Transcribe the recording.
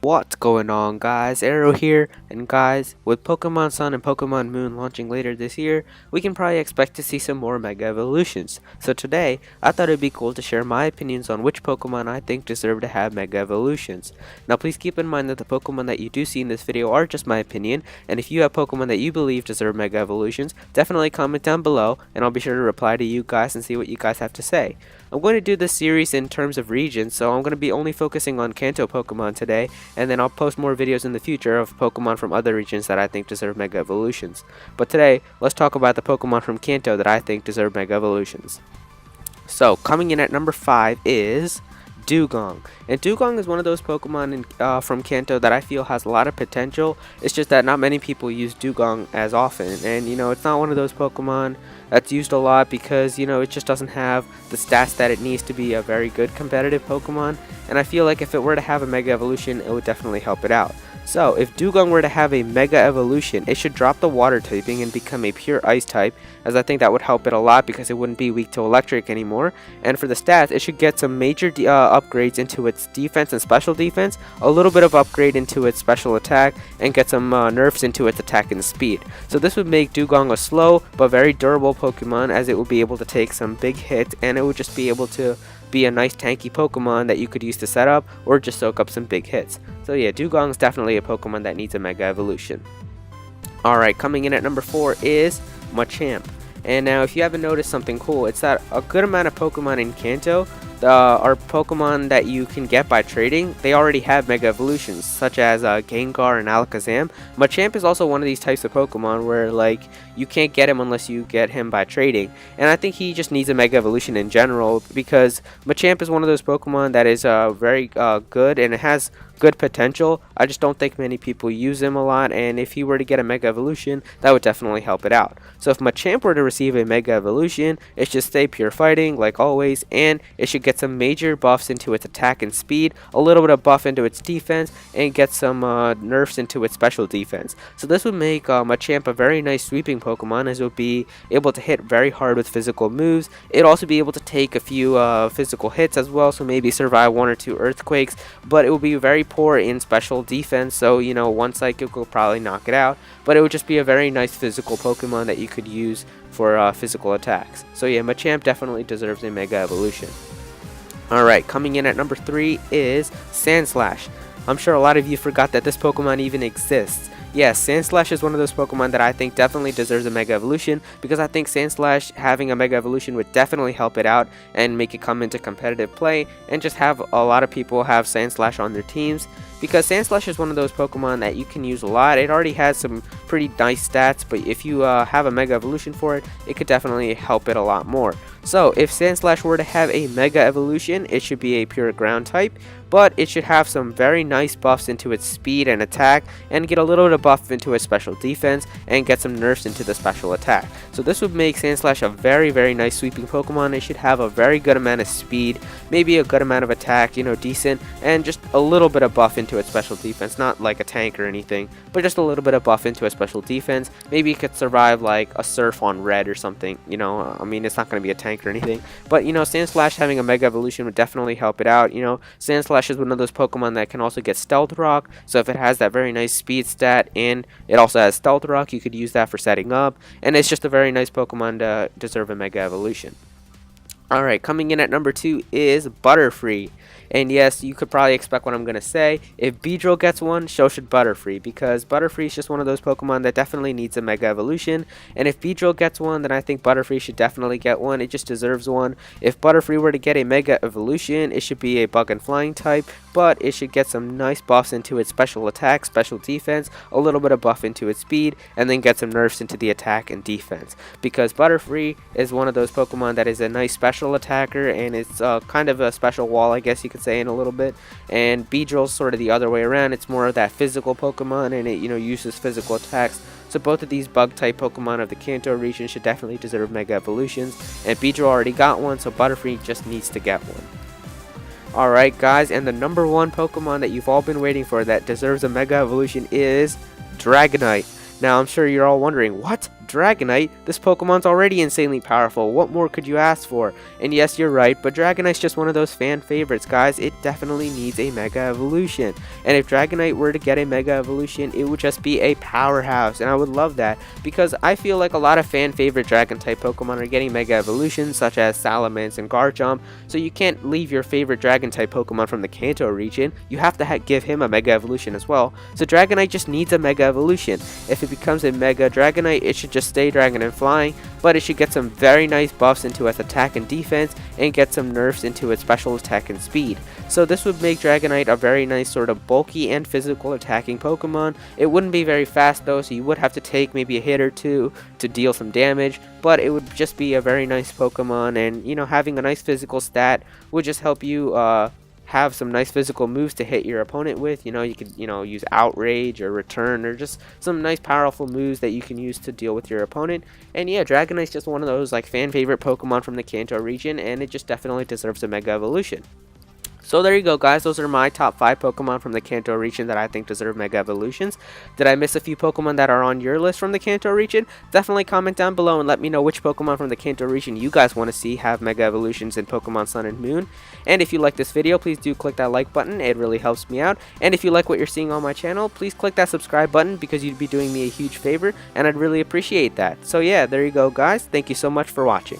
What's going on, guys? Arrow here, and guys, with Pokemon Sun and Pokemon Moon launching later this year, we can probably expect to see some more Mega Evolutions. So today, I thought it'd be cool to share my opinions on which Pokemon I think deserve to have Mega Evolutions. Now please keep in mind that the Pokemon that you do see in this video are just my opinion, and if you have Pokemon that you believe deserve Mega Evolutions, definitely comment down below, and I'll be sure to reply to you guys and see what you guys have to say. I'm going to do this series in terms of regions, so I'm going to be only focusing on Kanto Pokemon today, and then I'll post more videos in the future of Pokemon from other regions that I think deserve Mega Evolutions. But today, let's talk about the Pokemon from Kanto that I think deserve Mega Evolutions. So, coming in at number 5 is Dugong. And Dugong is one of those Pokemon from Kanto that I feel has a lot of potential. It's just that not many people use Dugong as often. And, it's not one of those Pokemon that's used a lot because, it just doesn't have the stats that it needs to be a very good competitive Pokemon. And I feel like if it were to have a Mega Evolution, it would definitely help it out. So, if Dugong were to have a Mega Evolution, it should drop the Water typing and become a pure Ice type, as I think that would help it a lot because it wouldn't be weak to Electric anymore. And for the stats, it should get some major upgrades into its defense and special defense, a little bit of upgrade into its special attack, and get some nerfs into its attack and speed. So this would make Dugong a slow but very durable Pokemon, as it would be able to take some big hits, and it would just be able to be a nice tanky Pokemon that you could use to set up or just soak up some big hits. So yeah, Dugong is definitely a Pokemon that needs a Mega Evolution. Alright, coming in at number 4 is Machamp. And now if you haven't noticed something cool, it's that a good amount of Pokemon in Kanto are Pokemon that you can get by trading. They already have Mega Evolutions, such as Gengar and Alakazam. Machamp is also one of these types of Pokemon where you can't get him unless you get him by trading. And I think he just needs a Mega Evolution in general because Machamp is one of those Pokemon that is very good and it has good potential. I just don't think many people use him a lot, and if he were to get a Mega Evolution, that would definitely help it out. So if Machamp were to receive a Mega Evolution, it should stay pure fighting like always, and it should get some major buffs into its attack and speed, a little bit of buff into its defense, and get some nerfs into its special defense. So this would make Machamp a very nice sweeping Pokemon, as it would be able to hit very hard with physical moves. It'd also be able to take a few physical hits as well, so maybe survive 1 or 2 earthquakes, but it would be very poor in special defense, so one psychic will probably knock it out, but it would just be a very nice physical Pokemon that you could use for physical attacks. So yeah, Machamp definitely deserves a Mega Evolution. Alright, coming in at number 3 is Sandslash. I'm sure a lot of you forgot that this Pokemon even exists. Yes, Sandslash is one of those Pokemon that I think definitely deserves a Mega Evolution, because I think Sandslash having a Mega Evolution would definitely help it out and make it come into competitive play, and just have a lot of people have Sandslash on their teams, because Sandslash is one of those Pokemon that you can use a lot. It already has some pretty nice stats, but if you have a Mega Evolution for it, it could definitely help it a lot more. So if Sandslash were to have a Mega Evolution, it should be a pure ground type, but it should have some very nice buffs into its speed and attack, and get a little bit of buff into its special defense, and get some nerfs into the special attack. So this would make Sandslash a very, very nice sweeping Pokemon. It should have a very good amount of speed, maybe a good amount of attack, decent, and just a little bit of buff into its special defense. Not like a tank or anything, but just a little bit of buff into its special defense. Maybe it could survive like a Surf on red or something, I mean, it's not going to be a tank or anything, but Sandslash having a Mega Evolution would definitely help it out. Sandslash is one of those Pokemon that can also get Stealth Rock, so if it has that very nice speed stat and it also has Stealth Rock, you could use that for setting up, and it's just a very nice Pokemon to deserve a Mega Evolution. Alright, coming in at number 2 is Butterfree. And yes, you could probably expect what I'm going to say. If Beedrill gets one, so should Butterfree, because Butterfree is just one of those Pokemon that definitely needs a Mega Evolution. And if Beedrill gets one, then I think Butterfree should definitely get one. It just deserves one. If Butterfree were to get a Mega Evolution, it should be a Bug and Flying type, but it should get some nice buffs into its special attack, special defense, a little bit of buff into its speed, and then get some nerfs into the attack and defense. Because Butterfree is one of those Pokemon that is a nice special attacker, and it's kind of a special wall, I guess you could say, in a little bit. And Beedrill's sort of the other way around. It's more of that physical Pokemon, and it uses physical attacks. So both of these bug type Pokemon of the Kanto region should definitely deserve Mega Evolutions, and Beedrill already got one, so Butterfree just needs to get one. Alright guys, and the number 1 Pokemon that you've all been waiting for that deserves a Mega Evolution is Dragonite. Now I'm sure you're all wondering, what? Dragonite, this Pokemon's already insanely powerful. What more could you ask for? And yes, you're right, but Dragonite's just one of those fan favorites, guys. It definitely needs a Mega Evolution. And if Dragonite were to get a Mega Evolution, it would just be a powerhouse. And I would love that, because I feel like a lot of fan favorite Dragon type Pokemon are getting Mega Evolutions, such as Salamence and Garchomp. So you can't leave your favorite Dragon type Pokemon from the Kanto region. You have to give him a Mega Evolution as well. So Dragonite just needs a Mega Evolution. If it becomes a Mega Dragonite, it should just stay Dragon and Flying, but it should get some very nice buffs into its attack and defense, and get some nerfs into its special attack and speed. So this would make Dragonite a very nice sort of bulky and physical attacking Pokemon. It wouldn't be very fast though, so you would have to take maybe a hit or two to deal some damage, but it would just be a very nice Pokemon, and you know, having a nice physical stat would just help you have some nice physical moves to hit your opponent with. You know, you could, use Outrage or Return, or just some nice powerful moves that you can use to deal with your opponent. And yeah, Dragonite's just one of those like fan favorite Pokemon from the Kanto region, and it just definitely deserves a Mega Evolution. So there you go, guys. Those are my top 5 Pokemon from the Kanto region that I think deserve Mega Evolutions. Did I miss a few Pokemon that are on your list from the Kanto region? Definitely comment down below and let me know which Pokemon from the Kanto region you guys want to see have Mega Evolutions in Pokemon Sun and Moon. And if you like this video, please do click that like button. It really helps me out. And if you like what you're seeing on my channel, please click that subscribe button, because you'd be doing me a huge favor, and I'd really appreciate that. So yeah, there you go, guys. Thank you so much for watching.